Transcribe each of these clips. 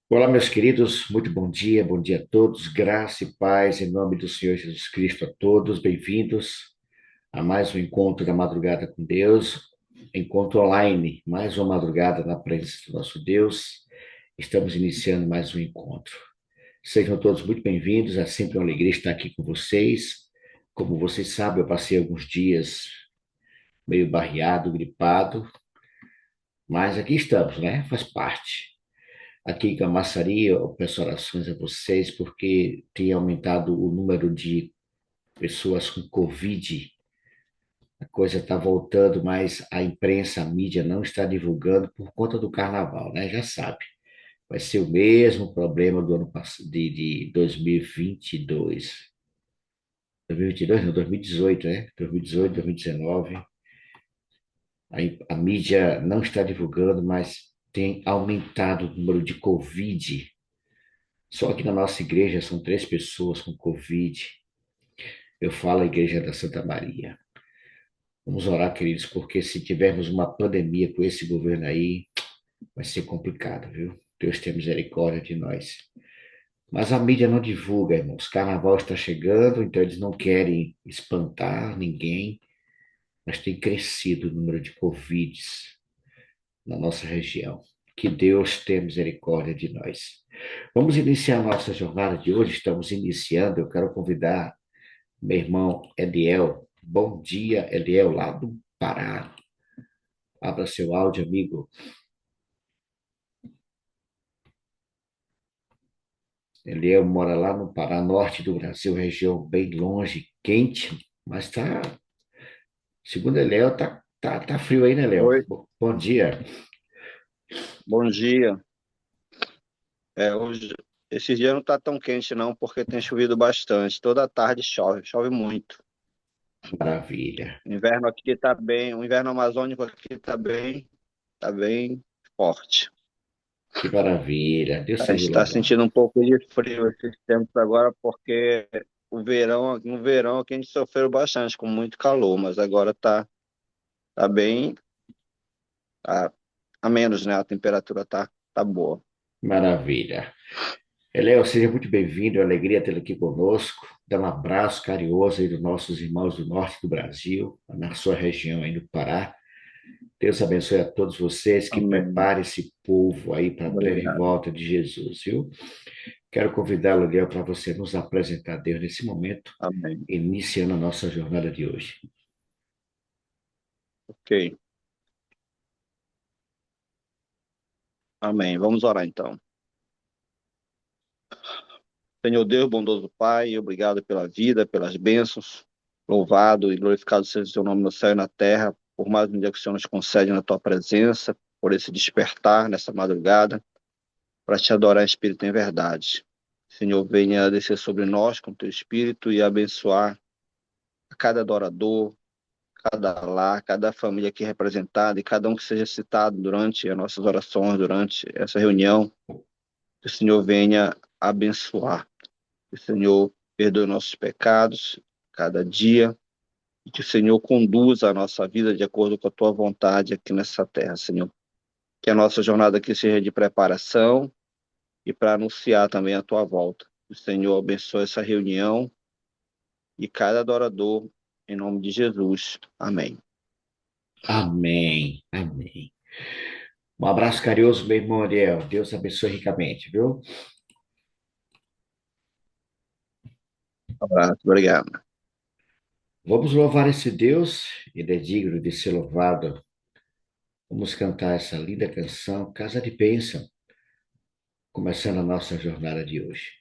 Olá, meus queridos, muito bom dia a todos, graça e paz em nome do Senhor Jesus Cristo a todos, bem-vindos a mais um encontro da madrugada com Deus, encontro online, mais uma madrugada na presença do nosso Deus, estamos iniciando mais um encontro. Sejam todos muito bem-vindos, é sempre uma alegria estar aqui com vocês. Como vocês sabem, eu passei alguns dias meio barreado, gripado, mas aqui estamos, né? Faz parte. Aqui em Camaçari, eu peço orações a vocês, porque tem aumentado o número de pessoas com Covid. A coisa está voltando, mas a imprensa, a mídia não está divulgando por conta do carnaval, né? Já sabe. Vai ser o mesmo problema do ano passado, de 2022. 2022, não, 2018, né? 2018, 2019. A mídia não está divulgando, mas tem aumentado o número de Covid. Só que na nossa igreja são 3 pessoas com Covid. Eu falo a igreja da Santa Maria. Vamos orar, queridos, porque se tivermos uma pandemia com esse governo aí, vai ser complicado, viu? Deus tenha misericórdia de nós. Mas a mídia não divulga, irmãos. Carnaval está chegando, então eles não querem espantar ninguém, mas tem crescido o número de Covids na nossa região. Que Deus tenha misericórdia de nós. Vamos iniciar a nossa jornada de hoje. Estamos iniciando. Eu quero convidar meu irmão Eliel. Bom dia, Eliel, lá do Pará. Abra seu áudio, amigo. Eliel mora lá no Pará, norte do Brasil, região bem longe, quente, mas tá, segundo Eliel, tá frio aí, né, Léo? Oi, Bom dia. bom dia. Hoje, esse dia não está tão quente não, porque tem chovido bastante. Toda tarde chove, chove muito. Maravilha. O inverno aqui está bem, o inverno amazônico aqui está bem forte. Que maravilha. Deus A gente seja está louvado. sentindo um pouco de frio esses tempos agora, porque no verão aqui a gente sofreu bastante com muito calor, mas agora tá bem a, a menos, né? A temperatura tá boa. Maravilha. Eliel, seja muito bem-vindo, é uma alegria tê-lo aqui conosco. Dá um abraço carinhoso aí dos nossos irmãos do norte do Brasil, na sua região aí no Pará. Deus abençoe a todos vocês, que Amém. prepare esse povo aí para a breve Obrigado. volta de Jesus, viu? Quero convidá-lo, Léo, para você nos apresentar a Deus nesse momento, Amém. iniciando a nossa jornada de hoje. Ok. Amém. Vamos orar então. Senhor Deus, bondoso Pai, obrigado pela vida, pelas bênçãos. Louvado e glorificado seja o seu nome no céu e na terra, por mais um dia que o Senhor nos concede na tua presença, por esse despertar nessa madrugada, para te adorar em espírito e em verdade. Senhor, venha descer sobre nós com teu espírito e abençoar a cada adorador, cada lar, cada família aqui representada e cada um que seja citado durante as nossas orações, durante essa reunião. Que o Senhor venha abençoar. Que o Senhor perdoe nossos pecados cada dia e que o Senhor conduza a nossa vida de acordo com a tua vontade aqui nessa terra, Senhor. Que a nossa jornada aqui seja de preparação e para anunciar também a tua volta. Que o Senhor abençoe essa reunião e cada adorador, em nome de Jesus. Amém. Amém. Amém. Um abraço carinhoso, meu irmão Ariel. Deus abençoe ricamente, viu? Um abraço, obrigado. Vamos louvar esse Deus, ele é digno de ser louvado. Vamos cantar essa linda canção, Casa de Bênção, começando a nossa jornada de hoje.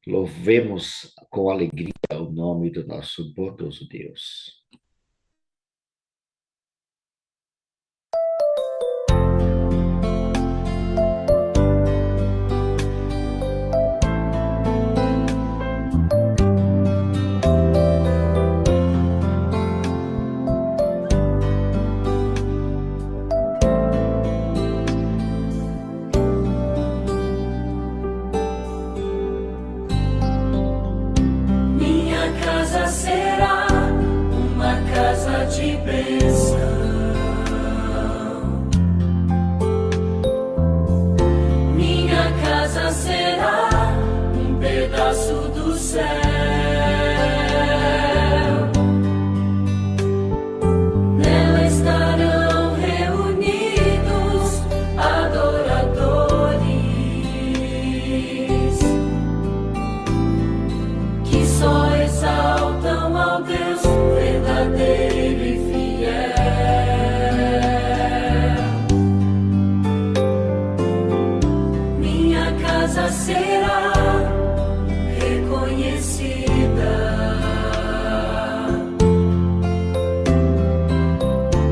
Louvemos com alegria o nome do nosso bondoso Deus. Minha casa será uma casa será um pedaço do céu. Nela estarão reunidos adoradores que só exaltam ao Deus verdadeiro e fiel. Minha casa será reconhecida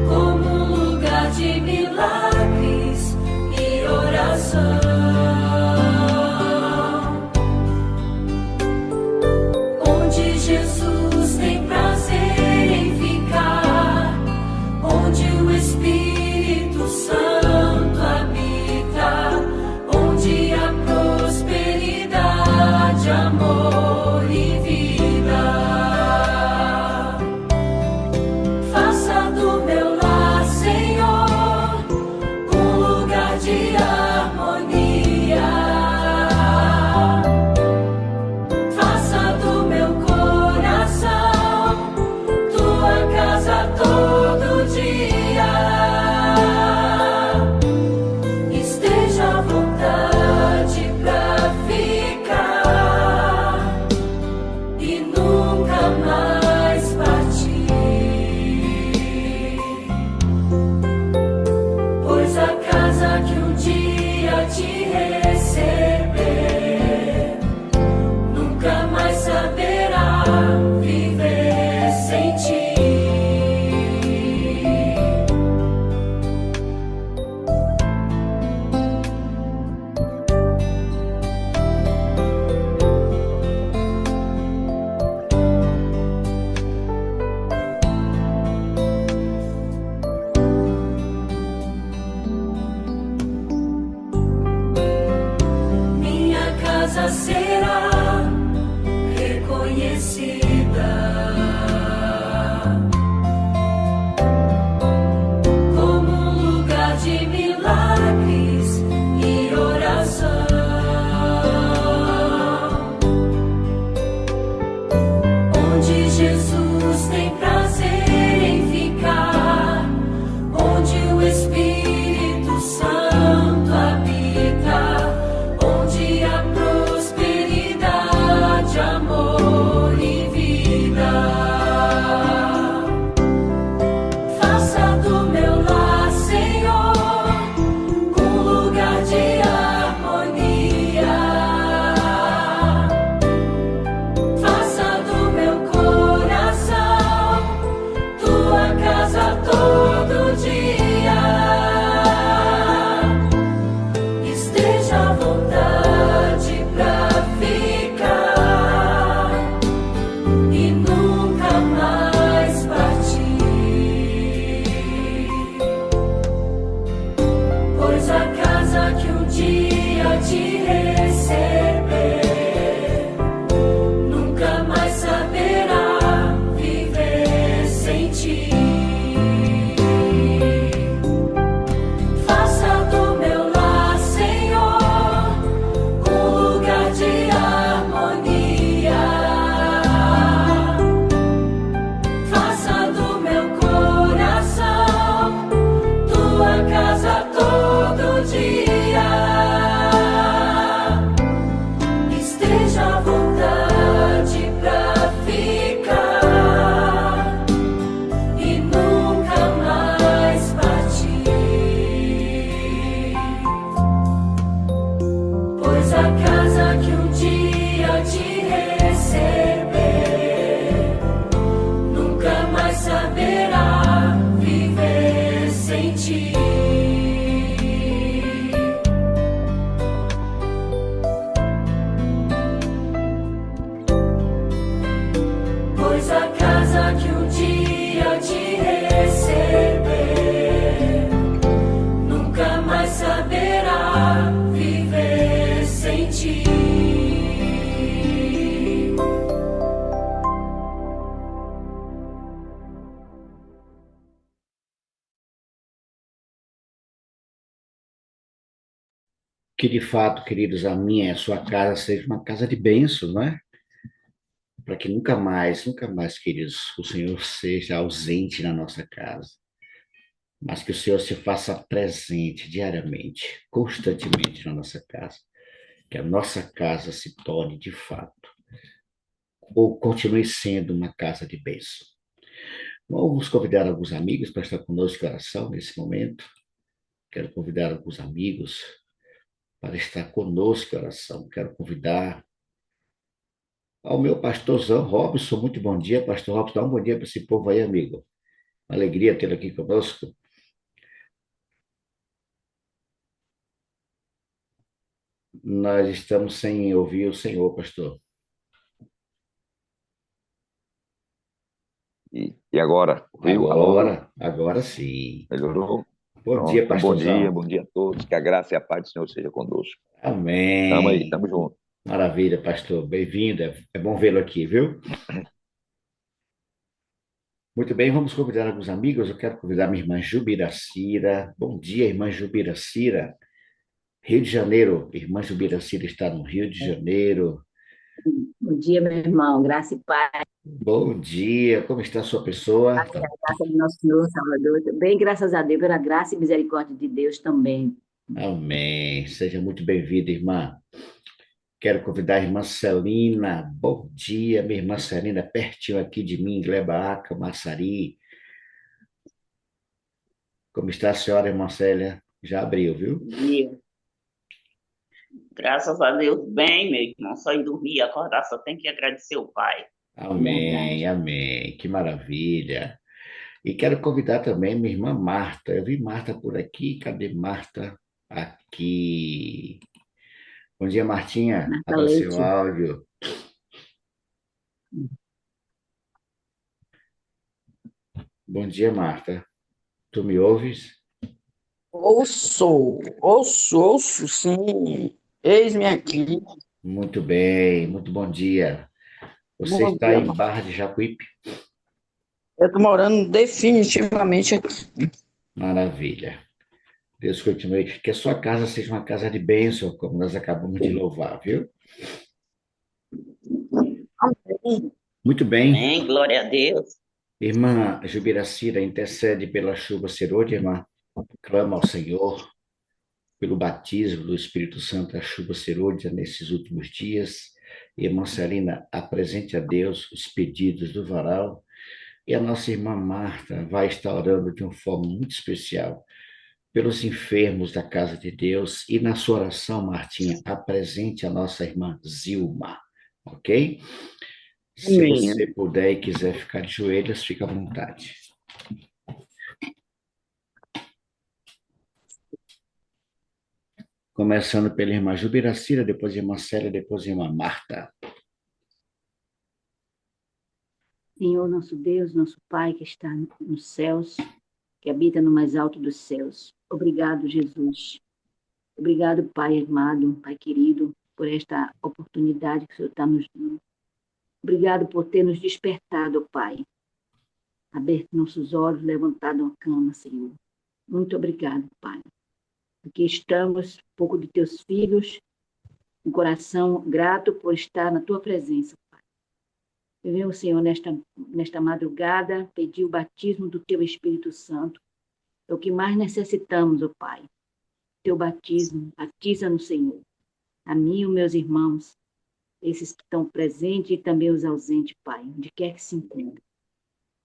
como um lugar de milagres e oração, onde Jesus tem prazer em ficar, onde o Espírito Santo habita, onde há prosperidade, amor e vida. Faça do meu lar, Senhor, um lugar de harmonia. Faça do meu coração tua casa todo dia. Esteja à vontade pra ficar e nunca mais partir, pois a casa que um dia te receber nunca mais saberá viver sem ti. Minha casa será reconhecida como um lugar de milagres e oração, onde Jesus tem prazer em ficar, onde o Espírito Santo habita, onde há prosperidade, Que de fato, queridos, a minha e a sua casa seja uma casa de bênçãos, não é? Para que nunca mais, queridos, o Senhor seja ausente na nossa casa, mas que o Senhor se faça presente diariamente, constantemente na nossa casa, que a nossa casa se torne de fato, ou continue sendo uma casa de bênção. Vamos convidar alguns amigos para estar conosco em oração nesse momento. Quero convidar alguns amigos para estar conosco em oração. Quero convidar ao meu pastorzão Robson. Muito bom dia, pastor Robson. Dá um bom dia para esse povo aí, amigo. Uma alegria tê-lo aqui conosco. Nós estamos sem ouvir o Senhor, pastor. E agora? Viu? Alô? Agora sim. Melhorou? Bom Pronto. dia, Então, pastorzão. bom dia a todos. Que a graça e a paz do Senhor seja conosco. Tamo aí, Amém. tamo junto. Maravilha, pastor. Bem-vindo. É bom vê-lo aqui, viu? Muito bem, vamos convidar alguns amigos. Eu quero convidar minha irmã Jubiracira. Bom dia, irmã Jubiracira. Rio de Janeiro. Irmã Jubiracira está no Rio de Janeiro. Bom dia, meu irmão. Graça e paz. Bom dia, como está a sua pessoa? A graça do nosso Senhor Salvador. Bem, graças a Deus, pela graça e misericórdia de Deus também. Amém. Seja muito bem-vinda, irmã. Quero convidar a irmã Celina. Bom dia, minha irmã Celina, pertinho aqui de mim, Glebaaca, Massari. Como está a senhora, irmã Célia? Já abriu, viu? Bom dia. Graças a Deus, bem, meu irmão. Só em dormir e acordar, só tem que agradecer o Pai. Amém, Verdade. amém. Que maravilha. E quero convidar também minha irmã Marta. Eu vi Marta por aqui. Cadê Marta? Aqui. Bom dia, Martinha. Marta Abra seu Leite. áudio. Bom dia, Marta. Tu me ouves? Ouço, sim. Eis-me aqui. Muito bem, muito bom dia. Você Bom está dia, em mano. Barra de Jacuípe? Eu tô morando definitivamente aqui. Maravilha. Deus continue. Que a sua casa seja uma casa de bênção, como nós acabamos de louvar, viu? Amém. Muito bem. Amém, glória a Deus. Irmã Jubiracira, intercede pela chuva serôdia, irmã. Clama ao Senhor pelo batismo do Espírito Santo, a chuva serôdia nesses últimos dias. Irmã Celina, apresente a Deus os pedidos do varal. E a nossa irmã Marta vai estar orando de uma forma muito especial pelos enfermos da casa de Deus. E na sua oração, Martinha, apresente a nossa irmã Zilma, ok? Se Amém. você puder e quiser ficar de joelhos, fica à vontade. Começando pela irmã Jubiracira, depois a irmã Célia, depois a irmã Marta. Senhor, nosso Deus, nosso Pai que está nos céus, que habita no mais alto dos céus. Obrigado, Jesus. Obrigado, Pai amado, Pai querido, por esta oportunidade que o Senhor está nos dando. Obrigado por ter nos despertado, Pai. Aberto nossos olhos, levantado a cama, Senhor. Muito obrigado, Pai. Porque estamos, um pouco de teus filhos, um coração grato por estar na tua presença, Pai. Eu venho, Senhor, nesta madrugada, pedir o batismo do teu Espírito Santo. É o que mais necessitamos, ó Pai. Teu batismo, batiza-nos, Senhor. A mim e os meus irmãos, esses que estão presentes e também os ausentes, Pai, onde quer que se encontrem.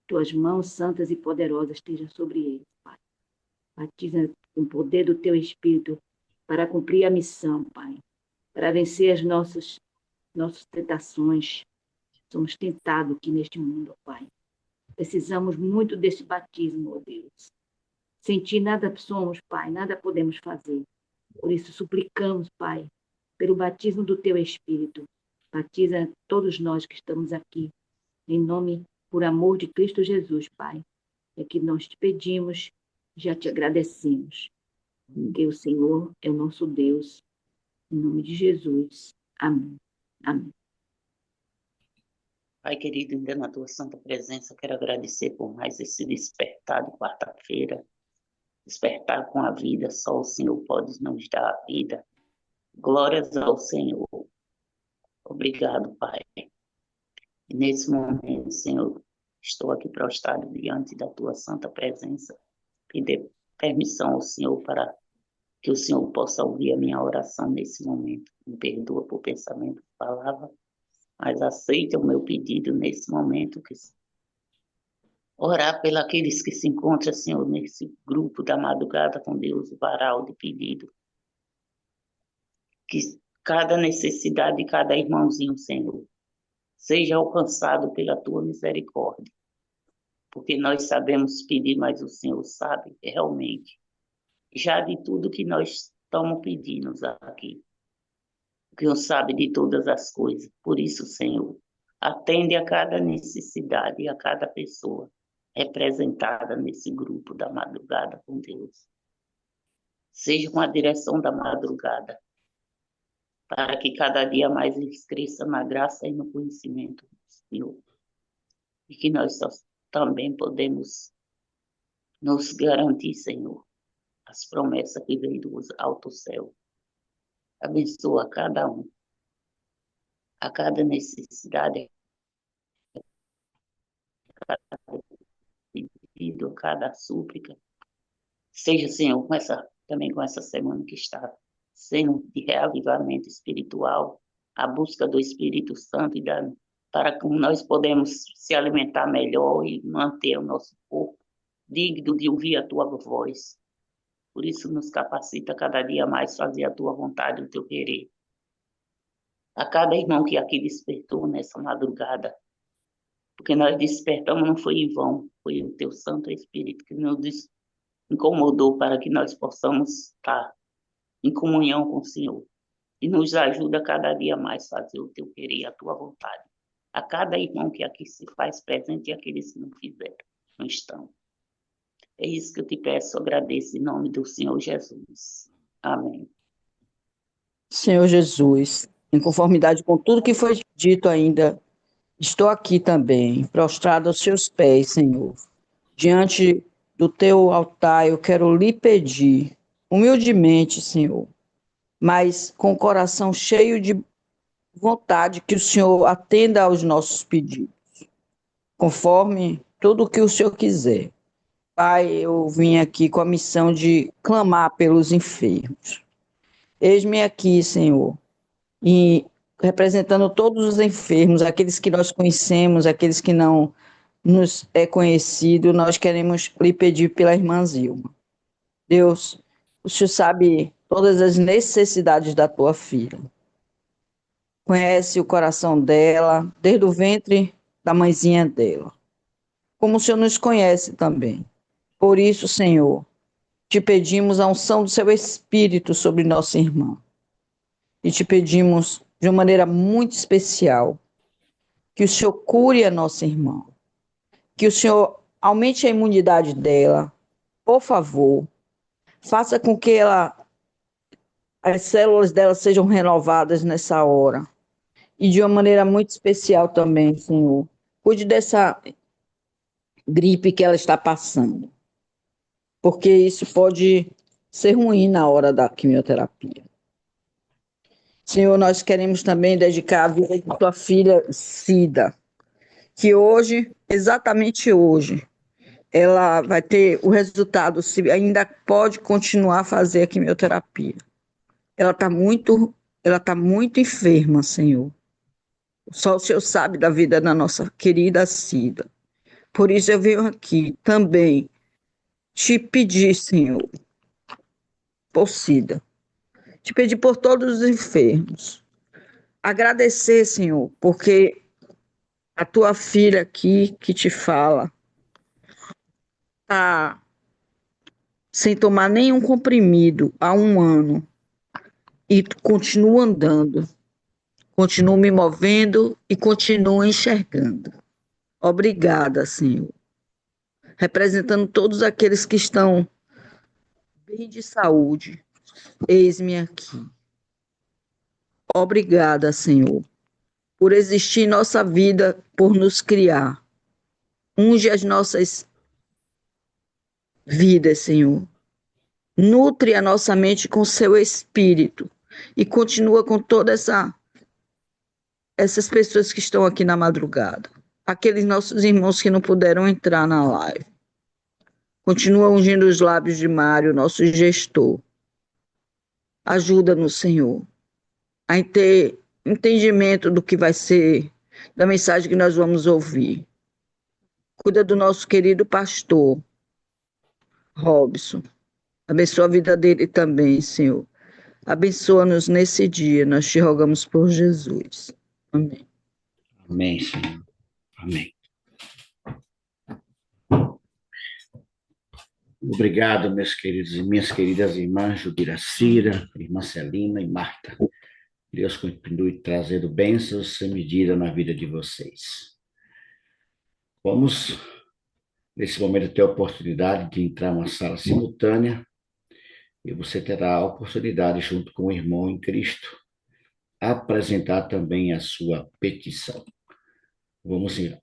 Tuas mãos santas e poderosas estejam sobre eles, Pai. Batiza com o poder do teu Espírito para cumprir a missão, Pai. Para vencer as nossas tentações. Somos tentados aqui neste mundo, ó Pai. Precisamos muito desse batismo, ó Deus. Sem ti nada somos, Pai, nada podemos fazer. Por isso suplicamos, Pai, pelo batismo do teu Espírito. Batiza todos nós que estamos aqui, em nome, por amor de Cristo Jesus, Pai. É que nós te pedimos, já te agradecemos. Porque o Senhor é o nosso Deus. Em nome de Jesus. Amém. Amém. Pai querido, ainda na tua santa presença, quero agradecer por mais esse despertar de quarta-feira. Despertar com a vida, só o Senhor pode nos dar a vida. Glórias ao Senhor. Obrigado, Pai. E nesse momento, Senhor, estou aqui prostrado diante da tua santa presença e dê permissão ao Senhor para que o Senhor possa ouvir a minha oração nesse momento. Me perdoa por pensamento e palavra, mas aceita o meu pedido nesse momento, que orar pelos que se encontram, Senhor, nesse grupo da madrugada com Deus, o varal de pedido, que cada necessidade de cada irmãozinho, Senhor, seja alcançado pela tua misericórdia, porque nós sabemos pedir, mas o Senhor sabe realmente, já de tudo que nós estamos pedindo aqui, o Senhor sabe de todas as coisas. Por isso, Senhor, atende a cada necessidade e a cada pessoa representada nesse grupo da madrugada com Deus. Seja com a direção da madrugada, para que cada dia mais eles cresçam na graça e no conhecimento do Senhor. E que nós também podemos nos garantir, Senhor, as promessas que vêm do alto céu. Abençoa cada um, a cada necessidade, a cada pedido, a cada súplica. Seja, Senhor, também com essa semana que está sendo de reavivamento espiritual, a busca do Espírito Santo para que nós podemos se alimentar melhor e manter o nosso corpo digno de ouvir a tua voz. Por isso nos capacita cada dia mais a fazer a tua vontade, o teu querer. A cada irmão que aqui despertou nessa madrugada, porque nós despertamos não foi em vão, foi o teu Santo Espírito que nos incomodou para que nós possamos estar em comunhão com o Senhor. E nos ajuda cada dia mais a fazer o teu querer e a tua vontade. A cada irmão que aqui se faz presente e aqueles que não fizeram, não estão. É isso que eu te peço, agradeço em nome do Senhor Jesus. Amém. Senhor Jesus, em conformidade com tudo que foi dito ainda, estou aqui também, prostrado aos seus pés, Senhor. Diante do teu altar, eu quero lhe pedir, humildemente, Senhor, mas com o coração cheio de vontade, que o Senhor atenda aos nossos pedidos, conforme tudo o que o Senhor quiser. Pai, eu vim aqui com a missão de clamar pelos enfermos. Eis-me aqui, Senhor, e representando todos os enfermos, aqueles que nós conhecemos, aqueles que não nos é conhecido, nós queremos lhe pedir pela irmã Zilma. Deus, o Senhor sabe todas as necessidades da tua filha. Conhece o coração dela, desde o ventre da mãezinha dela. Como o Senhor nos conhece também. Por isso, Senhor, te pedimos a unção do seu Espírito sobre nossa irmã. E te pedimos, de uma maneira muito especial, que o Senhor cure a nossa irmã. Que o Senhor aumente a imunidade dela. Por favor, faça com que as células dela sejam renovadas nessa hora. E de uma maneira muito especial também, Senhor. Cuide dessa gripe que ela está passando. Porque isso pode ser ruim na hora da quimioterapia. Senhor, nós queremos também dedicar a vida de tua filha Cida, que hoje, exatamente hoje, ela vai ter o resultado, se ainda pode continuar a fazer a quimioterapia. Ela está muito enferma, Senhor. Só o Senhor sabe da vida da nossa querida Cida. Por isso eu venho aqui também te pedir, Senhor, por Cida. Te pedir por todos os enfermos. Agradecer, Senhor, porque a tua filha aqui que te fala está sem tomar nenhum comprimido há 1 ano e continua andando, continua me movendo e continua enxergando. Obrigada, Senhor. Representando todos aqueles que estão bem de saúde, eis-me aqui. Obrigada, Senhor, por existir em nossa vida, por nos criar. Unge as nossas vidas, Senhor. Nutre a nossa mente com seu Espírito, E continua com todas essas pessoas que estão aqui na madrugada. Aqueles nossos irmãos que não puderam entrar na live. Continua ungindo os lábios de Mário, nosso gestor. Ajuda-nos, Senhor, a ter entendimento do que vai ser, da mensagem que nós vamos ouvir. Cuida do nosso querido pastor, Robson. Abençoa a vida dele também, Senhor. Abençoa-nos nesse dia, nós te rogamos por Jesus. Amém. Amém, Senhor. Amém. Obrigado, meus queridos e minhas queridas irmãs Jubiracira, irmã Celina e Marta. Deus continue trazendo bênçãos sem medida na vida de vocês. Vamos, nesse momento, ter a oportunidade de entrar numa sala simultânea e você terá a oportunidade, junto com o irmão em Cristo, apresentar também a sua petição. Vamos, a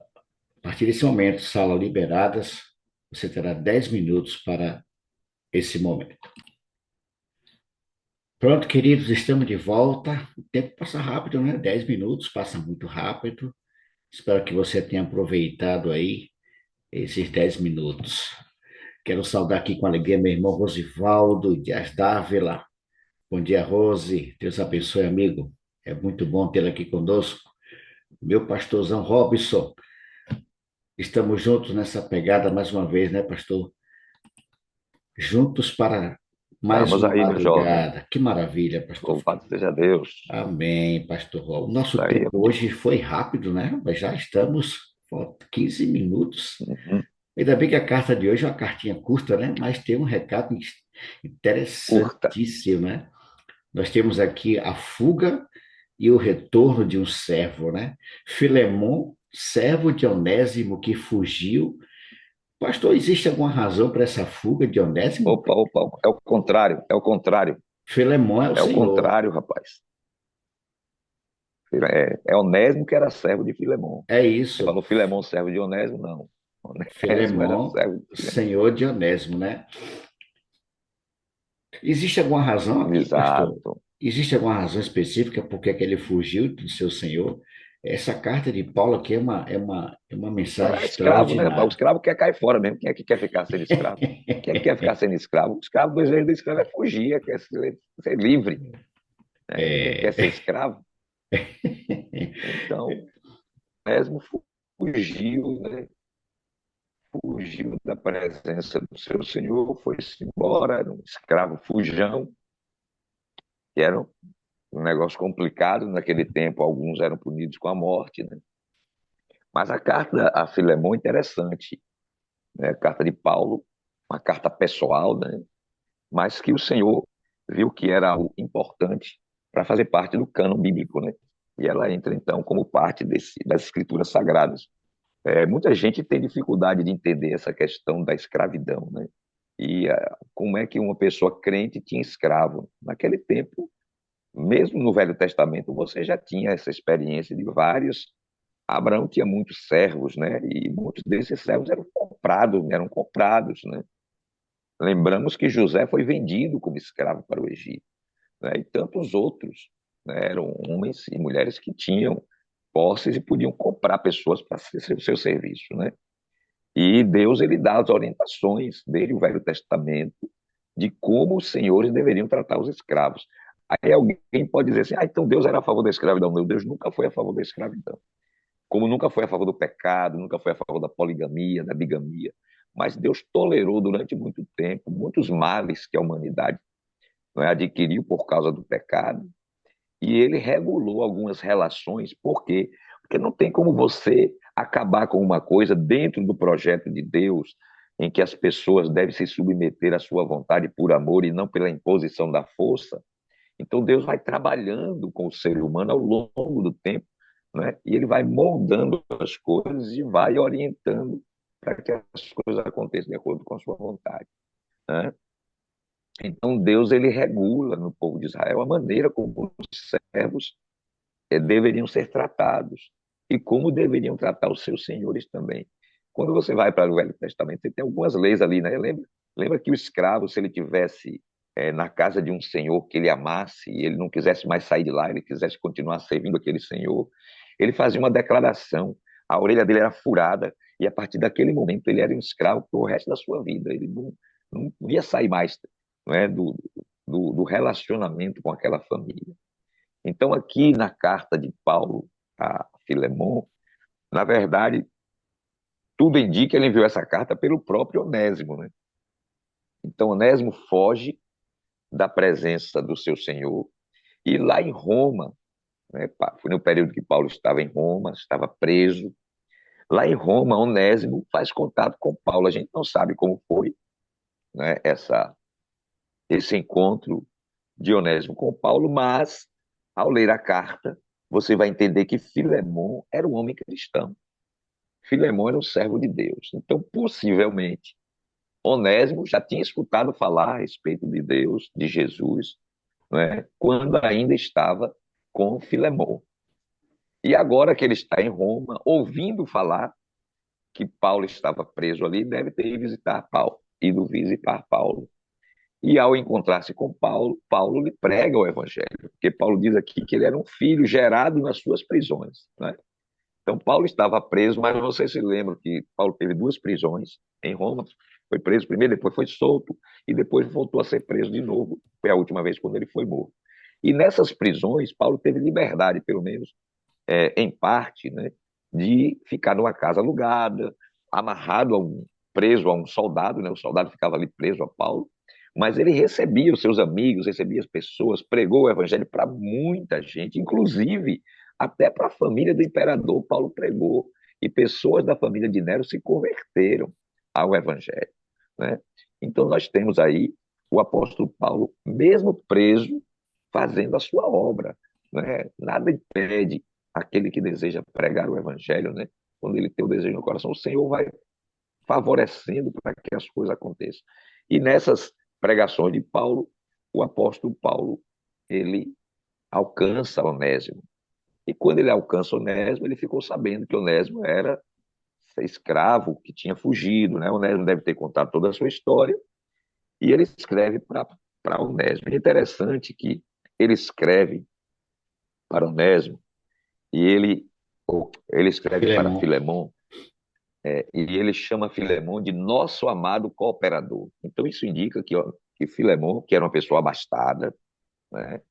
partir desse momento, sala liberadas, você terá 10 minutos para esse momento. Pronto, queridos, estamos de volta. O tempo passa rápido, né? 10 minutos, passa muito rápido. Espero que você tenha aproveitado aí esses 10 minutos. Quero saudar aqui com alegria meu irmão Rosivaldo Dias Dávila. Bom dia, Rose. Deus abençoe, amigo. É muito bom tê-lo aqui conosco. Meu pastorzão Robson. Estamos juntos nessa pegada mais uma vez, né, pastor? Juntos para mais Vamos uma aí, meu jovem. madrugada. Que maravilha, pastor. Louvado seja Deus. Amém, pastor Raul. O nosso Daí, tempo hoje foi rápido, né? Mas já estamos, faltam 15 minutos. Ainda bem que a carta de hoje é uma cartinha curta, né? Mas tem um recado interessantíssimo, né? Nós temos aqui a fuga e o retorno de um servo, né? Filemon, servo de Onésimo que fugiu. Pastor, existe alguma razão para essa fuga de Onésimo? Opa, é o contrário, é o contrário. Filemon é o É o Senhor. contrário, rapaz. É Onésimo que era servo de Filemon. É isso. Você falou Filemon, servo de Onésimo? Não. Onésimo Filemon, era servo de Filemon. senhor de Onésimo, né? Existe alguma razão aqui, pastor? Exato. Existe alguma razão específica por que ele fugiu do seu senhor? Essa carta de Paulo aqui é uma mensagem É escravo, né? extraordinária. O escravo quer cair fora mesmo. Quem é que quer ficar sendo escravo? Quem é que quer ficar sendo escravo? O escravo, o desejo do escravo é fugir, quer ser livre. Né? Quem quer ser escravo? Então, mesmo fugiu, né? Fugiu da presença do seu senhor, foi-se embora, era um escravo fujão, que era um negócio complicado naquele tempo, alguns eram punidos com a morte, né? Mas a carta a Filemon é interessante, né? A carta de Paulo, uma carta pessoal, né? Mas que o Senhor viu que era algo importante para fazer parte do cânon bíblico, né? E ela entra, então, como parte das escrituras sagradas. Muita gente tem dificuldade de entender essa questão da escravidão, né? E como é que uma pessoa crente tinha escravo? Naquele tempo, mesmo no Velho Testamento, você já tinha essa experiência de vários. Abraão tinha muitos servos, né? E muitos desses servos eram comprados, né? Lembramos que José foi vendido como escravo para o Egito, né? E tantos outros, né? Eram homens e mulheres que tinham posses e podiam comprar pessoas para o seu serviço, né? E Deus, ele dá as orientações dele, o Velho Testamento, de como os senhores deveriam tratar os escravos. Aí alguém pode dizer assim, então Deus era a favor da escravidão. Não, Deus nunca foi a favor da escravidão. Como nunca foi a favor do pecado, nunca foi a favor da poligamia, da bigamia. Mas Deus tolerou durante muito tempo muitos males que a humanidade, não adquiriu por causa do pecado. E ele regulou algumas relações. Por quê? Porque não tem como você acabar com uma coisa dentro do projeto de Deus, em que as pessoas devem se submeter à sua vontade por amor e não pela imposição da força. Então Deus vai trabalhando com o ser humano ao longo do tempo, né? E ele vai moldando as coisas e vai orientando para que as coisas aconteçam de acordo com a sua vontade, né? Então Deus, ele regula no povo de Israel a maneira como os servos deveriam ser tratados e como deveriam tratar os seus senhores também. Quando você vai para o Velho Testamento, você tem algumas leis ali, né? Lembra que o escravo, se ele tivesse na casa de um senhor que ele amasse, e ele não quisesse mais sair de lá, ele quisesse continuar servindo aquele senhor, ele fazia uma declaração, a orelha dele era furada, e a partir daquele momento ele era um escravo pro resto da sua vida, ele não ia sair mais, não é, do relacionamento com aquela família. Então, aqui na carta de Paulo a Filemon, na verdade, tudo indica que ele enviou essa carta pelo próprio Onésimo, né? Então, Onésimo foge da presença do seu senhor, e lá em Roma, né, foi no período que Paulo estava em Roma, estava preso. Lá em Roma, Onésimo faz contato com Paulo. A gente não sabe como foi, né, esse encontro de Onésimo com Paulo, mas ao ler a carta, você vai entender que Filemon era um homem cristão. Filemon era um servo de Deus. Então, possivelmente, Onésimo já tinha escutado falar a respeito de Deus, de Jesus, né, quando ainda estava com Filemon. E agora que ele está em Roma, ouvindo falar que Paulo estava preso ali, deve ter ido visitar Paulo. E ao encontrar-se com Paulo, Paulo lhe prega o evangelho, porque Paulo diz aqui que ele era um filho gerado nas suas prisões, né? Então, Paulo estava preso, mas você se lembra que Paulo teve 2 prisões em Roma, foi preso primeiro, depois foi solto, e depois voltou a ser preso de novo, foi a última vez quando ele foi morto. E nessas prisões, Paulo teve liberdade, pelo menos, em parte, né, de ficar numa casa alugada, preso a um soldado, né, o soldado ficava ali preso a Paulo, mas ele recebia os seus amigos, recebia as pessoas, pregou o evangelho para muita gente, inclusive até para a família do imperador. Paulo pregou, e pessoas da família de Nero se converteram ao evangelho, né? Então nós temos aí o apóstolo Paulo, mesmo preso, fazendo a sua obra, né? Nada impede aquele que deseja pregar o evangelho, né? Quando ele tem o desejo no coração, o Senhor vai favorecendo para que as coisas aconteçam. E nessas pregações de Paulo, o apóstolo Paulo, ele alcança Onésimo. E quando ele alcança Onésimo, ele ficou sabendo que Onésimo era escravo, que tinha fugido, né? Onésimo deve ter contado toda a sua história, e ele escreve para Onésimo. É interessante que ele escreve para Onésimo, e ele escreve para Filemon. Filemon, e ele chama Filemon de nosso amado cooperador. Então isso indica que Filemon, que era uma pessoa abastada, né,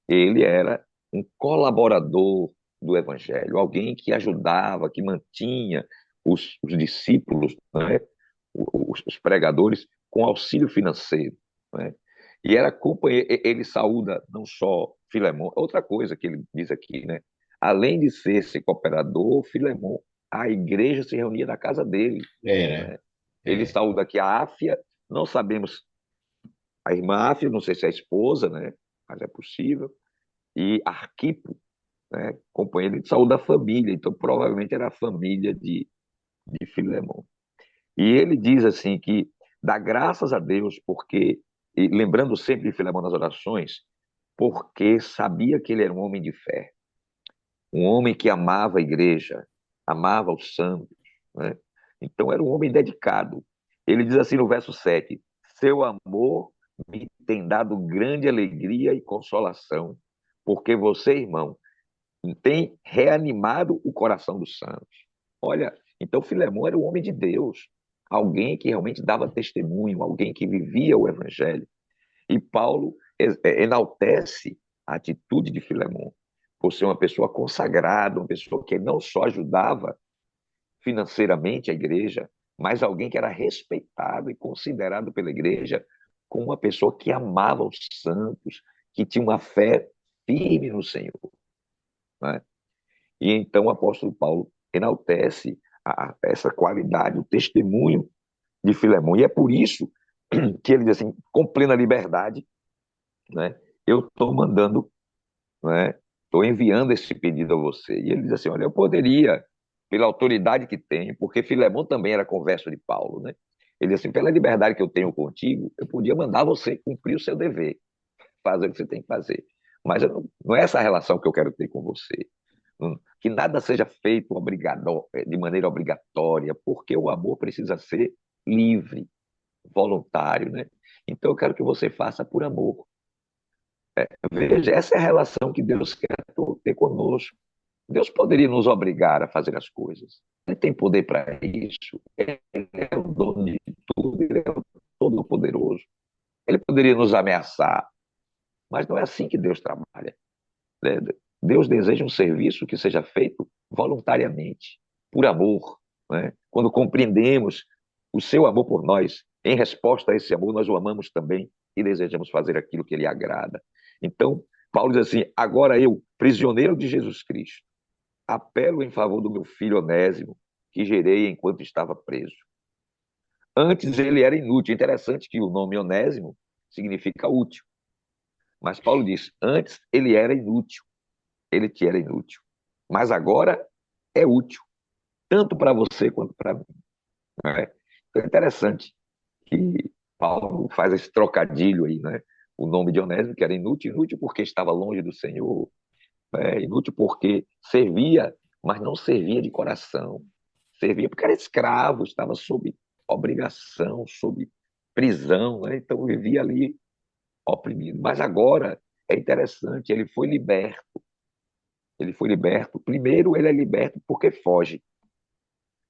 ele era um colaborador do evangelho, alguém que ajudava, que mantinha os discípulos, né, os pregadores, com auxílio financeiro, né? E era companheiro, ele saúda não só Filemon, outra coisa que ele diz aqui, né? Além de ser esse cooperador, Filemon, a igreja se reunia na casa dele, Era. né? Ele saúda aqui a Áfia, não sabemos, a irmã Áfia, não sei se é a esposa, né? Mas é possível, e Arquipo, né? Companheiro de saúde da família, então provavelmente era a família de Filemon. E ele diz assim que dá graças a Deus porque, e lembrando sempre de Filemão nas orações, porque sabia que ele era um homem de fé, um homem que amava a igreja, amava os santos, né? Então era um homem dedicado. Ele diz assim no verso 7: seu amor me tem dado grande alegria e consolação, porque você, irmão, tem reanimado o coração dos santos. Olha, então Filemão era um homem de Deus, alguém que realmente dava testemunho, alguém que vivia o evangelho. E Paulo enaltece a atitude de Filemão, por ser uma pessoa consagrada, uma pessoa que não só ajudava financeiramente a igreja, mas alguém que era respeitado e considerado pela igreja como uma pessoa que amava os santos, que tinha uma fé firme no Senhor, né? E então o apóstolo Paulo enaltece essa qualidade, o testemunho de Filemão. E é por isso que ele diz assim, com plena liberdade, né, eu estou mandando, né, estou enviando esse pedido a você. E ele diz assim, olha, eu poderia, pela autoridade que tenho, porque Filemão também era converso de Paulo, né? Ele diz assim, pela liberdade que eu tenho contigo, eu podia mandar você cumprir o seu dever, fazer o que você tem que fazer. Mas não é essa a relação que eu quero ter com você. Que nada seja feito de maneira obrigatória, porque o amor precisa ser livre. voluntário, né? Então eu quero que você faça por amor. Veja, essa é a relação que Deus quer ter conosco. Deus poderia nos obrigar a fazer as coisas. Ele tem poder para isso. Ele é o dono de tudo, ele é o todo-poderoso. Ele poderia nos ameaçar, mas não é assim que Deus trabalha, né? Deus deseja um serviço que seja feito voluntariamente, por amor, né? Quando compreendemos o seu amor por nós, em resposta a esse amor, nós o amamos também e desejamos fazer aquilo que lhe agrada. Então, Paulo diz assim: agora eu, prisioneiro de Jesus Cristo, apelo em favor do meu filho Onésimo, que gerei enquanto estava preso. Antes ele era inútil. Interessante que o nome Onésimo significa útil. Mas Paulo diz: antes ele era inútil. Ele te era inútil. Mas agora é útil, tanto para você quanto para mim. Né? Então é interessante que Paulo faz esse trocadilho aí, né? O nome de Onésimo, que era inútil, inútil porque estava longe do Senhor, né? Inútil porque servia, mas não servia de coração. Servia porque era escravo, estava sob obrigação, sob prisão, né? Então vivia ali oprimido. Mas agora é interessante, ele foi liberto. Ele foi liberto. Primeiro, ele é liberto porque foge,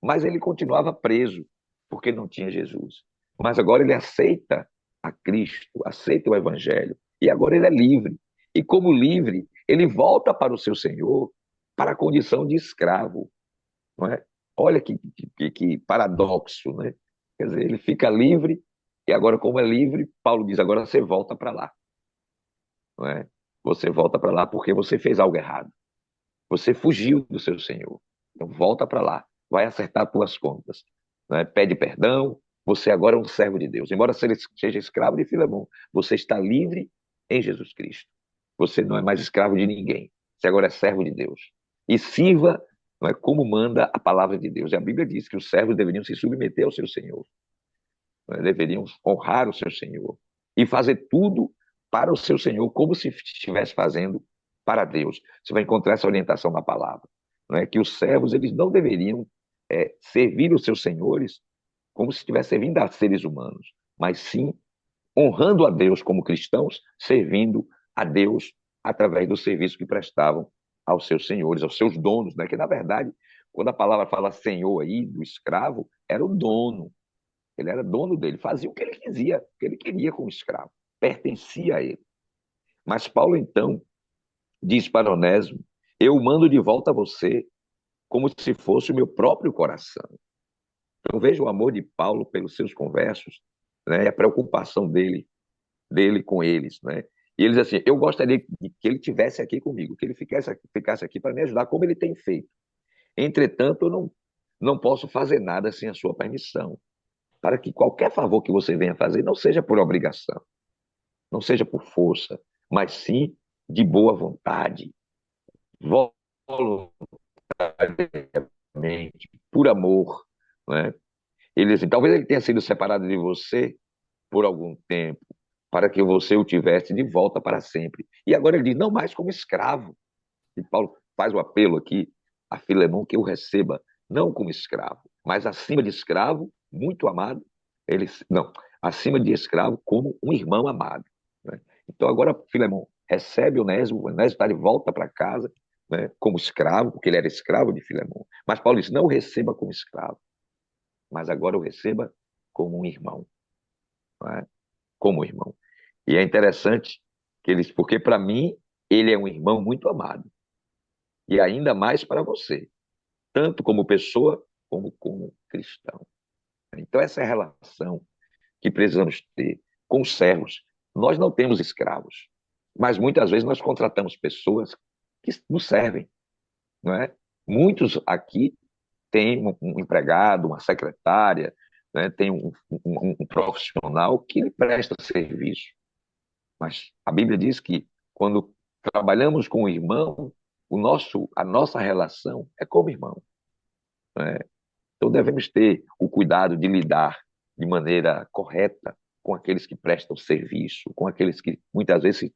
mas ele continuava preso porque não tinha Jesus. Mas agora ele aceita a Cristo, aceita o Evangelho, e agora ele é livre. E como livre, ele volta para o seu Senhor, para a condição de escravo. Não é? Olha que paradoxo, né? Quer dizer, ele fica livre, e agora, como é livre, Paulo diz: agora você volta para lá. Não é? Você volta para lá porque você fez algo errado. Você fugiu do seu Senhor. Então volta para lá, vai acertar tuas contas. Né? Pede perdão, você agora é um servo de Deus. Embora seja escravo de Filemão, você está livre em Jesus Cristo. Você não é mais escravo de ninguém. Você agora é servo de Deus. E sirva, não é, como manda a palavra de Deus. E a Bíblia diz que os servos deveriam se submeter ao seu Senhor. Não é? Deveriam honrar o seu Senhor. E fazer tudo para o seu Senhor, como se estivesse fazendo para Deus. Você vai encontrar essa orientação na palavra. Não é? Que os servos eles não deveriam servir os seus senhores como se estivesse servindo a seres humanos, mas sim honrando a Deus como cristãos, servindo a Deus através do serviço que prestavam aos seus senhores, aos seus donos, né? Que na verdade, quando a palavra fala senhor aí, do escravo, era o dono. Ele era dono dele, fazia o que ele quisia, o que ele queria como escravo, pertencia a ele. Mas Paulo então diz para Onésimo: eu mando de volta a você como se fosse o meu próprio coração. Então veja o amor de Paulo pelos seus conversos, né, e a preocupação dele com eles. Né? E eles assim: eu gostaria que ele tivesse aqui comigo, que ele ficasse aqui para me ajudar, como ele tem feito. Entretanto, eu não posso fazer nada sem a sua permissão, para que qualquer favor que você venha fazer não seja por obrigação, não seja por força, mas sim de boa vontade, voluntariamente, por amor. Né? Ele, assim, talvez ele tenha sido separado de você por algum tempo, para que você o tivesse de volta para sempre. E agora ele diz: não mais como escravo. E Paulo faz o apelo aqui a Filemão que o receba, não como escravo, mas acima de escravo, muito amado, ele, não, acima de escravo, como um irmão amado. Né? Então agora Filemão recebe o Onésimo está de volta para casa, né, como escravo, porque ele era escravo de Filemão. Mas Paulo diz: não o receba como escravo, mas agora o receba como um irmão. Né? Como irmão. E é interessante que eles, porque para mim ele é um irmão muito amado. E ainda mais para você, tanto como pessoa como cristão. Então essa é a relação que precisamos ter com os servos. Nós não temos escravos, mas muitas vezes nós contratamos pessoas que nos servem, não é? Muitos aqui têm um empregado, uma secretária, né? Tem um profissional que lhe presta serviço. Mas a Bíblia diz que quando trabalhamos com o irmão, a nossa relação é como irmão. Né? Então devemos ter o cuidado de lidar de maneira correta com aqueles que prestam serviço, com aqueles que muitas vezes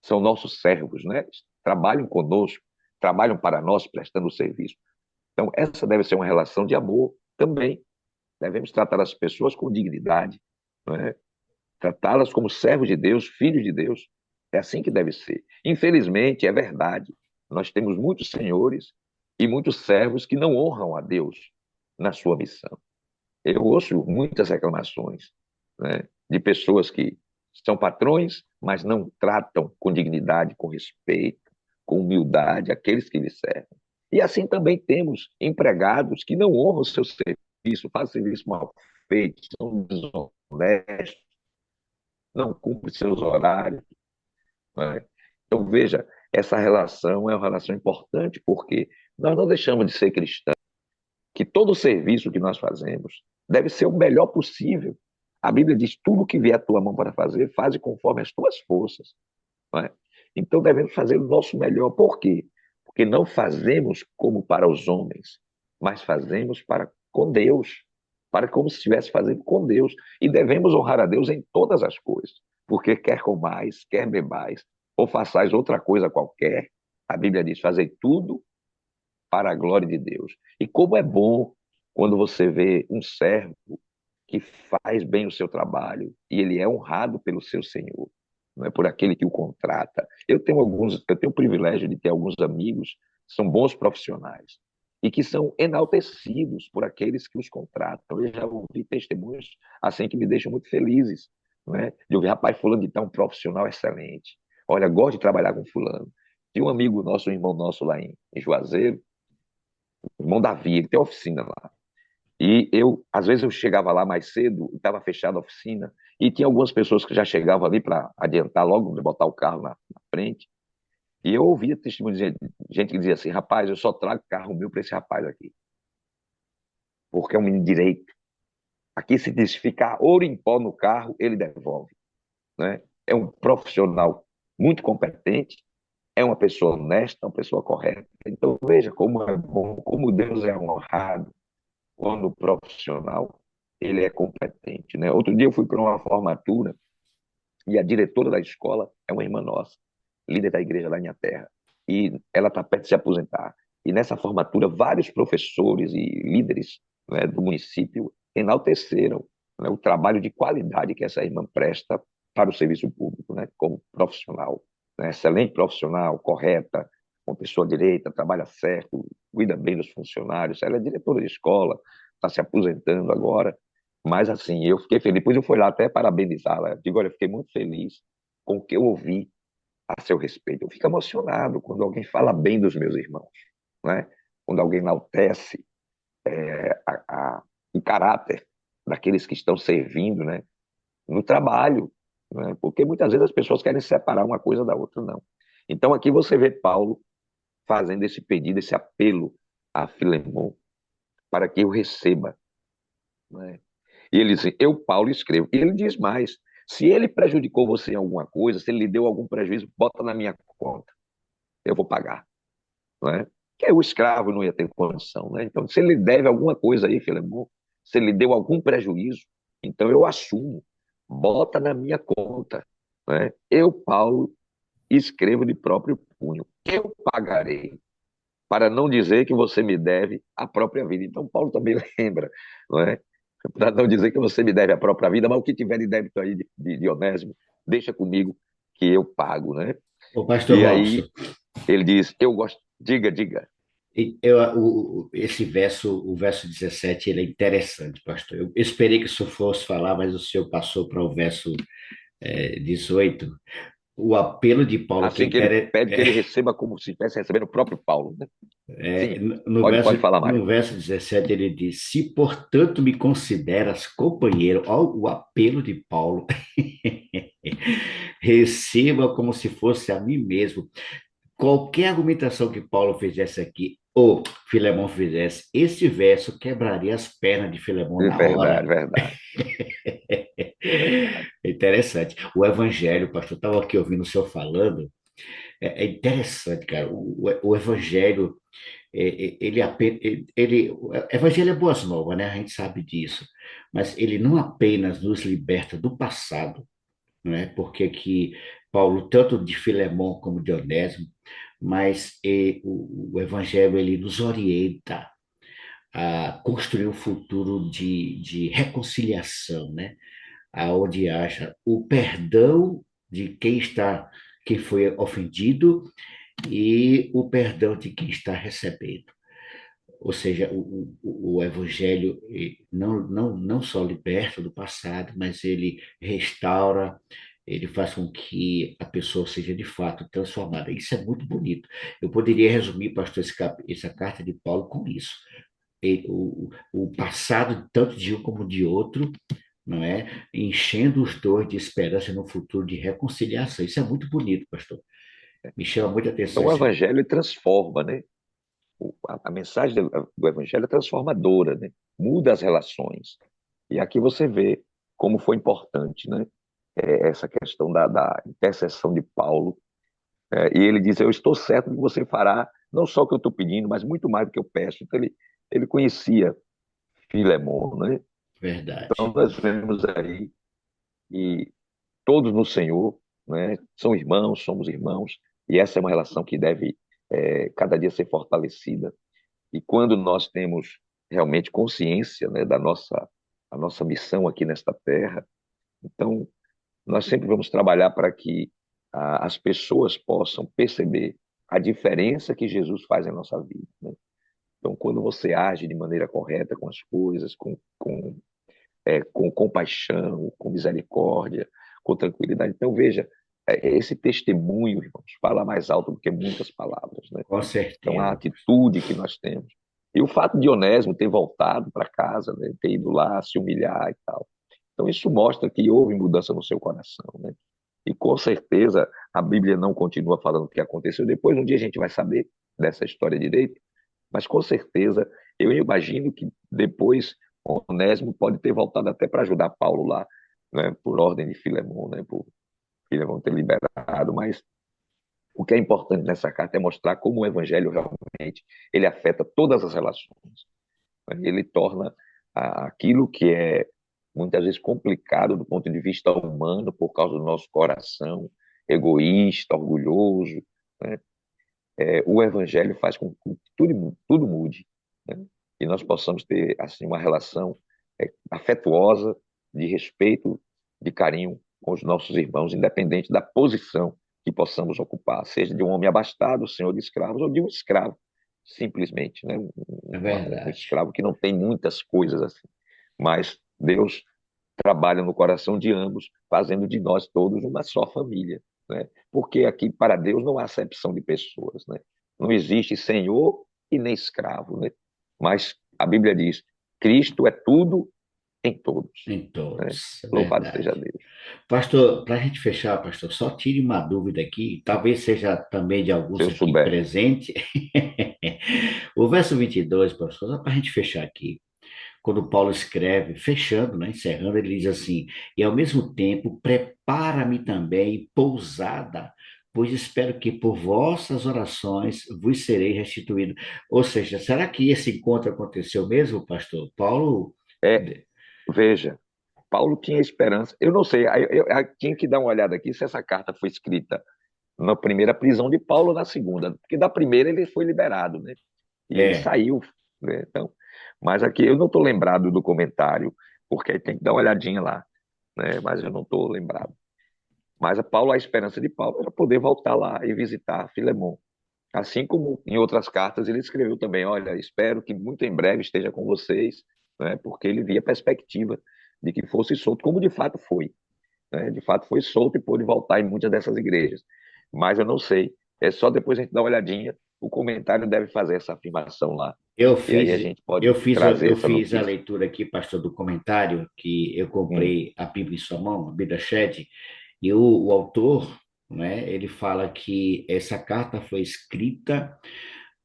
são nossos servos, né? Trabalham conosco, trabalham para nós prestando serviço. Então essa deve ser uma relação de amor também. Devemos tratar as pessoas com dignidade, não é? Tratá-las como servos de Deus, filhos de Deus. É assim que deve ser. Infelizmente, é verdade. Nós temos muitos senhores e muitos servos que não honram a Deus na sua missão. Eu ouço muitas reclamações, né, de pessoas que são patrões, mas não tratam com dignidade, com respeito, com humildade aqueles que lhes servem. E assim também temos empregados que não honram o seu serviço, fazem serviço mal feito, são desonestos, não cumprem seus horários, né? Então, veja, essa relação é uma relação importante, porque nós não deixamos de ser cristãos, que todo serviço que nós fazemos deve ser o melhor possível. A Bíblia diz: tudo que vier à tua mão para fazer, faze conforme as tuas forças. Não é? Então devemos fazer o nosso melhor. Por quê? Porque não fazemos como para os homens, mas fazemos para com Deus, para como se estivesse fazendo com Deus. E devemos honrar a Deus em todas as coisas, porque quer comais, quer bebais, ou façais outra coisa qualquer, a Bíblia diz: fazei tudo para a glória de Deus. E como é bom quando você vê um servo que faz bem o seu trabalho e ele é honrado pelo seu Senhor, não é por aquele que o contrata. Eu tenho o privilégio de ter alguns amigos que são bons profissionais e que são enaltecidos por aqueles que os contratam. Eu já ouvi testemunhos assim que me deixam muito felizes, não é? De ouvir: rapaz, fulano de tal é um profissional excelente. Olha, gosto de trabalhar com fulano. Tinha um amigo nosso, um irmão nosso lá em Juazeiro, o irmão Davi, ele tem oficina lá. E às vezes eu chegava lá mais cedo, estava fechada a oficina, e tinha algumas pessoas que já chegavam ali para adiantar logo, botar o carro na frente. E eu ouvia testemunho de gente que dizia assim: rapaz, eu só trago carro meu para esse rapaz aqui, porque é um menino direito. Aqui se diz: ficar ouro em pó no carro, ele devolve, né? É um profissional muito competente, é uma pessoa honesta, uma pessoa correta. Então veja como é bom, como Deus é honrado quando o profissional ele é competente, né? Outro dia eu fui para uma formatura e a diretora da escola é uma irmã nossa, líder da igreja lá em minha terra, e ela está perto de se aposentar. E nessa formatura, vários professores e líderes, né, do município enalteceram, né, o trabalho de qualidade que essa irmã presta para o serviço público, né, como profissional, né, excelente profissional, correta, uma pessoa direita, trabalha certo, cuida bem dos funcionários. Ela é diretora de escola, está se aposentando agora, mas assim, eu fiquei feliz. Depois eu fui lá até parabenizá-la. Digo: olha, eu fiquei muito feliz com o que eu ouvi a seu respeito. Eu fico emocionado quando alguém fala bem dos meus irmãos, né? Quando alguém enaltece o caráter daqueles que estão servindo, né, no trabalho, né? Porque muitas vezes as pessoas querem separar uma coisa da outra, não. Então aqui você vê Paulo fazendo esse pedido, esse apelo a Filemon para que eu receba, né? E ele diz: eu, Paulo, escrevo. E ele diz mais: se ele prejudicou você em alguma coisa, se ele lhe deu algum prejuízo, bota na minha conta, eu vou pagar, não é? Que o escravo não ia ter condição, né? Então, se ele deve alguma coisa aí, Filemon, se ele deu algum prejuízo, então eu assumo, bota na minha conta, né? Eu, Paulo, escrevo de próprio punho, eu pagarei, para não dizer que você me deve a própria vida. Então, Paulo também lembra, não é? Para não dizer que você me deve a própria vida, mas o que tiver de débito aí de Onésimo, deixa comigo que eu pago, né? Ô, pastor E Robson, aí ele diz: eu gosto, diga, diga. esse verso, o verso 17, ele é interessante, pastor. Eu esperei que o senhor fosse falar, mas o senhor passou para o verso 18. O apelo de Paulo, que é Assim que ele pede que ele receba como se estivesse recebendo o próprio Paulo, né? Sim, pode falar mais. no verso 17 ele diz: se portanto me consideras companheiro, ó, o apelo de Paulo, receba como se fosse a mim mesmo. Qualquer argumentação que Paulo fizesse aqui, ou Filemão fizesse, esse verso quebraria as pernas de Filemão na hora. Verdade, verdade. É interessante. O Evangelho, pastor, eu estava aqui ouvindo o senhor falando, é interessante, cara. O Evangelho, o Evangelho é boas novas, né? A gente sabe disso. Mas ele não apenas nos liberta do passado, né? Porque aqui Paulo, tanto de Filemão como de Onésimo, mas o Evangelho ele nos orienta a construir um futuro de reconciliação, né? aonde haja o perdão de quem foi ofendido e o perdão de quem está recebendo. Ou seja, o Evangelho não só liberta do passado, mas ele restaura, ele faz com que a pessoa seja de fato transformada. Isso é muito bonito. Eu poderia resumir, pastor, essa carta de Paulo com isso. O passado, tanto de um como de outro, não é? Enchendo os dois de esperança no futuro de reconciliação. Isso é muito bonito, pastor. Me chama muita atenção Então, o esse. Evangelho transforma, né? A mensagem do Evangelho é transformadora, né? Muda as relações. E aqui você vê como foi importante, né? Essa questão da intercessão de Paulo. E ele diz: Eu estou certo de que você fará não só o que eu estou pedindo, mas muito mais do que eu peço. Então, ele conhecia Filemon, né? Então, Verdade. nós vemos aí que todos no Senhor, né? São irmãos, somos irmãos, e essa é uma relação que deve cada dia ser fortalecida. E quando nós temos realmente consciência, né, a nossa missão aqui nesta terra, então nós sempre vamos trabalhar para que as pessoas possam perceber a diferença que Jesus faz em nossa vida, né? Então, quando você age de maneira correta com as coisas, com compaixão, com misericórdia, com tranquilidade, então veja, esse testemunho, irmãos, fala mais alto do que muitas palavras, né? Com Então, a certeza. atitude que nós temos. E o fato de Onésimo ter voltado para casa, né, ter ido lá se humilhar e tal. Então, isso mostra que houve mudança no seu coração, né? E com certeza a Bíblia não continua falando o que aconteceu depois. Um dia a gente vai saber dessa história direito, mas com certeza eu imagino que depois Onésimo pode ter voltado até para ajudar Paulo lá, né, por ordem de Filemon, né, por Filemon ter liberado, mas o que é importante nessa carta é mostrar como o evangelho realmente ele afeta todas as relações. Ele torna aquilo que é muitas vezes complicado do ponto de vista humano por causa do nosso coração egoísta, orgulhoso, né? O evangelho faz com que tudo mude, né? E nós possamos ter assim uma relação afetuosa, de respeito, de carinho com os nossos irmãos, independente da posição que possamos ocupar, seja de um homem abastado, senhor de escravos, ou de um escravo, simplesmente, né? É Um verdade. escravo que não tem muitas coisas assim. Mas Deus trabalha no coração de ambos, fazendo de nós todos uma só família, né? Porque aqui para Deus não há acepção de pessoas, né? Não existe senhor e nem escravo, né? Mas a Bíblia diz: Cristo é tudo em todos, Em né? todos. É Louvado seja verdade. Deus. Pastor, para a gente fechar, pastor, só tire uma dúvida aqui, talvez seja também de Se alguns eu aqui souber. presentes. O verso 22, pastor, só para a gente fechar aqui. Quando Paulo escreve, fechando, né, encerrando, ele diz assim: e ao mesmo tempo, prepara-me também pousada, pois espero que por vossas orações vos serei restituído. Ou seja, será que esse encontro aconteceu mesmo, pastor? Paulo. É, veja, Paulo tinha esperança. Eu não sei, eu tinha que dar uma olhada aqui se essa carta foi escrita na primeira prisão de Paulo ou na segunda, porque da primeira ele foi liberado, né? E ele É, saiu, né? Então, mas aqui eu não estou lembrado do comentário, porque aí tem que dar uma olhadinha lá, né? Mas eu não estou lembrado. Mas a esperança de Paulo era poder voltar lá e visitar Filemon. Assim como em outras cartas ele escreveu também: olha, espero que muito em breve esteja com vocês, né? Porque ele via a perspectiva de que fosse solto, como de fato foi, né? De fato foi solto e pôde voltar em muitas dessas igrejas. Mas eu não sei, é só depois a gente dar uma olhadinha, o comentário deve fazer essa afirmação lá. eu E aí a fiz, gente pode trazer eu essa fiz a notícia. leitura aqui, pastor, do comentário, que eu Hum. comprei a Bíblia em sua mão, a Bíblia Shed, e o autor, né, ele fala que essa carta foi escrita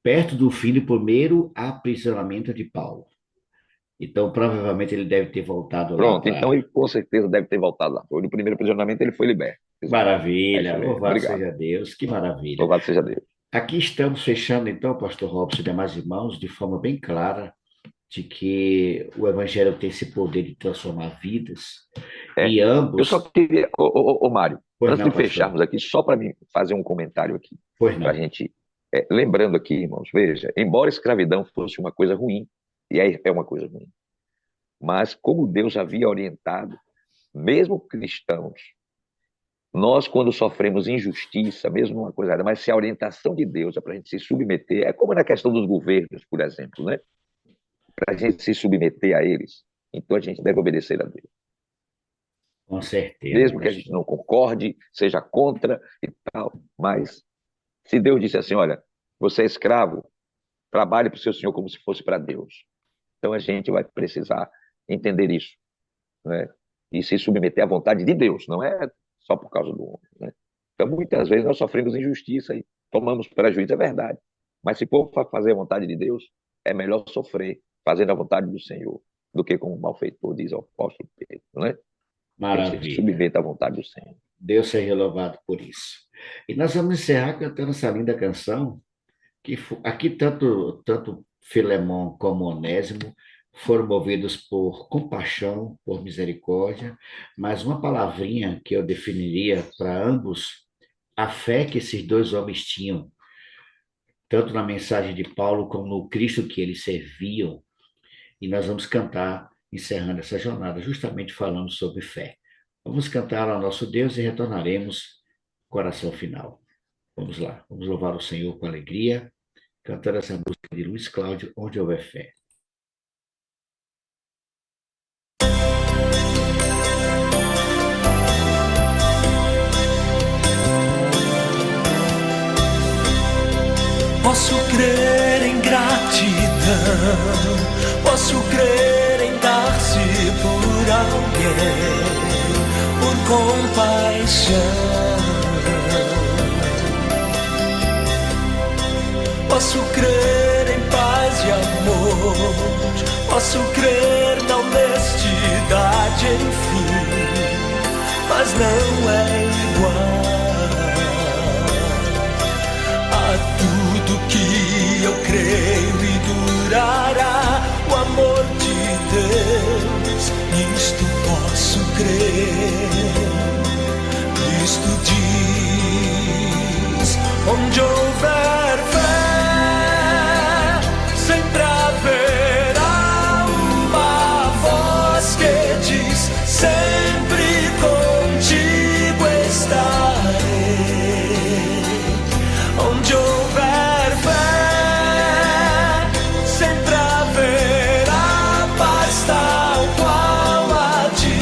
perto do fim do primeiro aprisionamento de Paulo. Então, provavelmente ele deve ter voltado lá Pronto, então para. ele com certeza deve ter voltado lá. Foi no primeiro aprisionamento, ele foi liberto. Exato. É Maravilha, isso mesmo. louvado Obrigado. seja Deus, que maravilha. Louvado seja Deus. Aqui estamos fechando, então, pastor Robson e demais irmãos, de forma bem clara, de que o Evangelho tem esse poder de transformar vidas, É, e eu só ambos. queria, Mário, Pois antes não, de pastor, fecharmos aqui, só para mim fazer um comentário aqui, pois para a não. gente, lembrando aqui, irmãos, veja, embora a escravidão fosse uma coisa ruim, e é uma coisa ruim, mas como Deus havia orientado mesmo cristãos, nós, quando sofremos injustiça, mesmo uma coisa, mas se a orientação de Deus é para a gente se submeter, é como na questão dos governos, por exemplo, né? Para a gente se submeter a eles, então a gente deve obedecer a Deus. Com certeza. Mesmo que a gente não concorde, seja contra e tal, mas se Deus disse assim, olha, você é escravo, trabalhe para o seu Senhor como se fosse para Deus. Então a gente vai precisar entender isso, né? E se submeter à vontade de Deus, não é só por causa do homem, né? Então muitas vezes nós sofremos injustiça e tomamos prejuízo, é verdade. Mas se for para fazer a vontade de Deus, é melhor sofrer fazendo a vontade do Senhor do que como malfeitor, diz o apóstolo Pedro, né? Maravilha. Se submeta à vontade do Senhor. Deus seja louvado por isso. E nós vamos encerrar cantando essa linda canção, que aqui tanto Filemão como Onésimo foram movidos por compaixão, por misericórdia, mas uma palavrinha que eu definiria para ambos, a fé que esses dois homens tinham, tanto na mensagem de Paulo como no Cristo que eles serviam, e nós vamos cantar, encerrando essa jornada, justamente falando sobre fé. Vamos cantar ao nosso Deus e retornaremos coração final. Vamos lá, vamos louvar o Senhor com alegria, cantando essa música de Luiz Cláudio, Onde Houver Fé. Posso crer em gratidão, posso crer em dar-se por alguém, por compaixão. Posso crer em paz e amor, posso crer na honestidade, enfim, mas não é igual a tudo que eu creio e durará o amor de Deus. Nisto posso crer, Cristo diz, onde houver fé, sempre haverá uma voz que diz, sempre contigo estarei. Onde houver fé, sempre haverá paz tal qual a de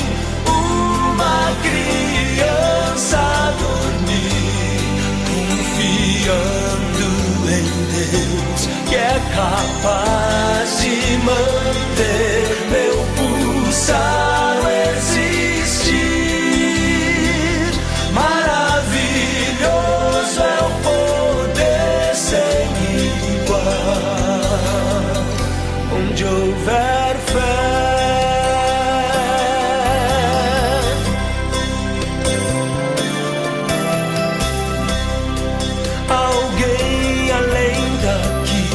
uma criança dormir, confiando em Deus, que é capaz de manter meu pulsar existir. Maravilhoso é o poder sem igual, onde houver fé. Alguém além daqui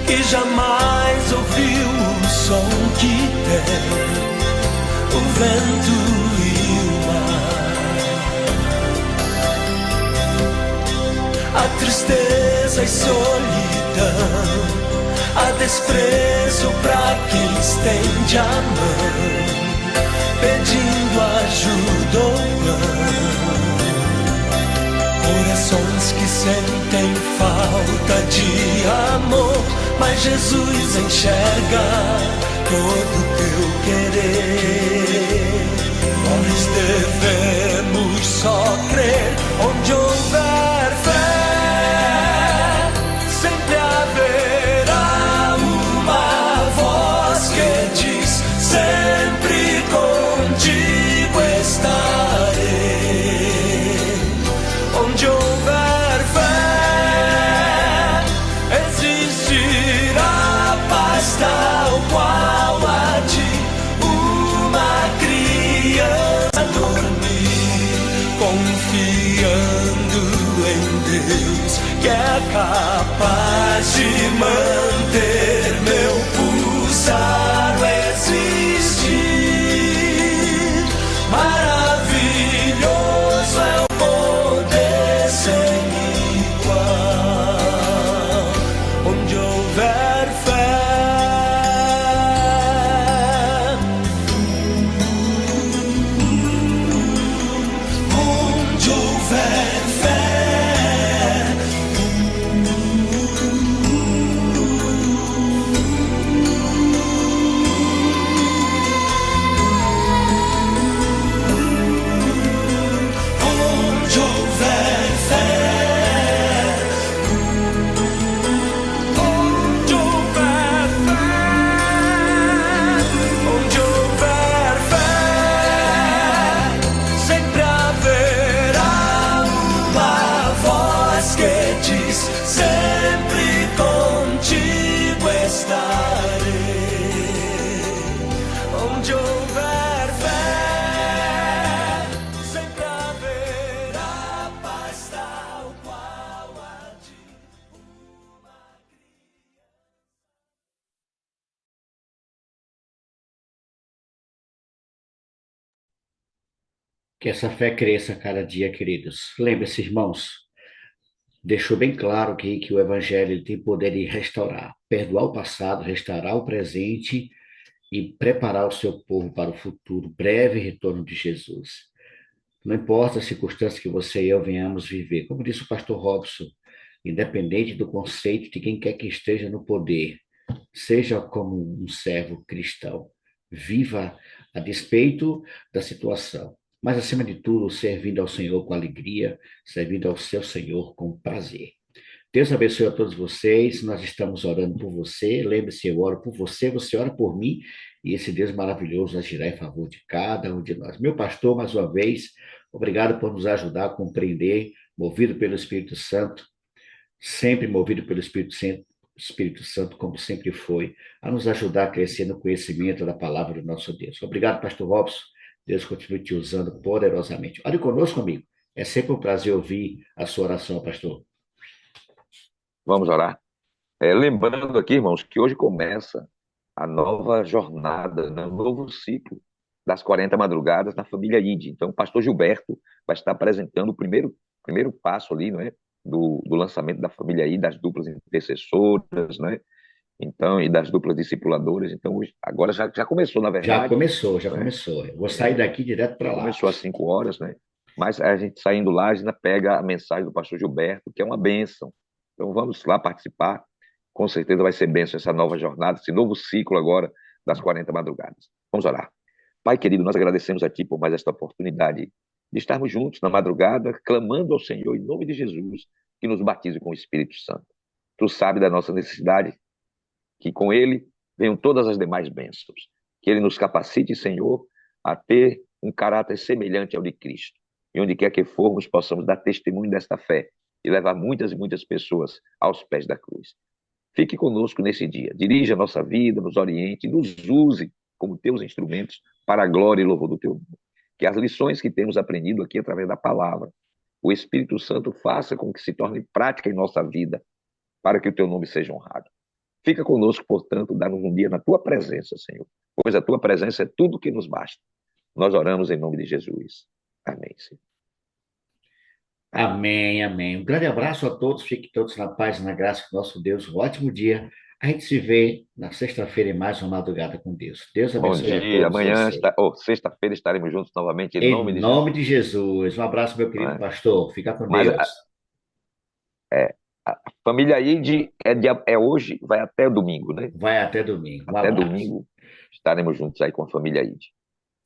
que jamais ouviu o som que tem o vento e o mar, a tristeza e solidão, a desprezo pra quem estende a mão, pedindo ajuda ou pão. Corações que sentem falta de amor, mas Jesus enxerga todo teu querer. Nós devemos só crer, onde houver fé, sempre haverá uma voz que diz, sempre contigo estarei. Onde houver fé, existirá paz tal qual a de uma criança dormir, confiando em Deus, que é capaz de manter meu pulsar existir. Maravilhoso é o poder sem igual, onde houver fé. Que essa fé cresça a cada dia, queridos. Lembre-se, irmãos, deixou bem claro que o Evangelho ele tem poder de restaurar, perdoar o passado, restaurar o presente e preparar o seu povo para o futuro, breve retorno de Jesus. Não importa as circunstâncias que você e eu venhamos viver, como disse o pastor Robson, independente do conceito de quem quer que esteja no poder, seja como um servo cristão, viva a despeito da situação, mas acima de tudo, servindo ao Senhor com alegria, servindo ao seu Senhor com prazer. Deus abençoe a todos vocês. Nós estamos orando por você. Lembre-se, eu oro por você, você ora por mim, e esse Deus maravilhoso agirá em favor de cada um de nós. Meu pastor, mais uma vez, obrigado por nos ajudar a compreender, movido pelo Espírito Santo, sempre movido pelo Espírito Santo, como sempre foi, a nos ajudar a crescer no conhecimento da palavra do nosso Deus. Obrigado, pastor Robson. Deus continue te usando poderosamente. Ore conosco, amigo. É sempre um prazer ouvir a sua oração, pastor. Vamos orar. Lembrando aqui, irmãos, que hoje começa a nova jornada, né, o novo ciclo das 40 madrugadas na família ID. Então, o pastor Gilberto vai estar apresentando o primeiro passo ali, não é, do lançamento da família ID, das duplas intercessoras, né? Então, e das duplas discipuladoras. Então, agora já começou, na verdade. Já né? começou. Eu vou sair daqui direto para lá. Começou às 5 horas, né? Mas a gente saindo lá, a gente ainda pega a mensagem do pastor Gilberto, que é uma bênção. Então, vamos lá participar. Com certeza vai ser bênção essa nova jornada, esse novo ciclo agora das 40 madrugadas. Vamos orar. Pai querido, nós agradecemos a Ti por mais esta oportunidade de estarmos juntos na madrugada, clamando ao Senhor, em nome de Jesus, que nos batize com o Espírito Santo. Tu sabes da nossa necessidade, que com Ele venham todas as demais bênçãos. Que Ele nos capacite, Senhor, a ter um caráter semelhante ao de Cristo. E onde quer que formos, possamos dar testemunho desta fé e levar muitas e muitas pessoas aos pés da cruz. Fique conosco nesse dia. Dirija a nossa vida, nos oriente, nos use como teus instrumentos para a glória e louvor do teu nome. Que as lições que temos aprendido aqui através da palavra, o Espírito Santo faça com que se torne prática em nossa vida, para que o teu nome seja honrado. Fica conosco, portanto, dá-nos um dia na tua presença, Senhor, pois a tua presença é tudo que nos basta. Nós oramos em nome de Jesus. Amém, Senhor. Amém, amém. Um grande abraço a todos, fiquem todos na paz e na graça do nosso Deus. Um ótimo dia. A gente se vê na sexta-feira em mais uma madrugada com Deus. Deus Bom abençoe a dia. todos Amanhã, vocês. sexta-feira, estaremos juntos novamente em Em nome de nome Jesus. de Jesus. Um abraço, meu querido Né? pastor. Fica com Mas Deus. a família ID é hoje, vai até domingo, né? Vai até domingo. Um Até abraço. domingo estaremos juntos aí com a família ID.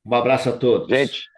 Um abraço a todos. Gente,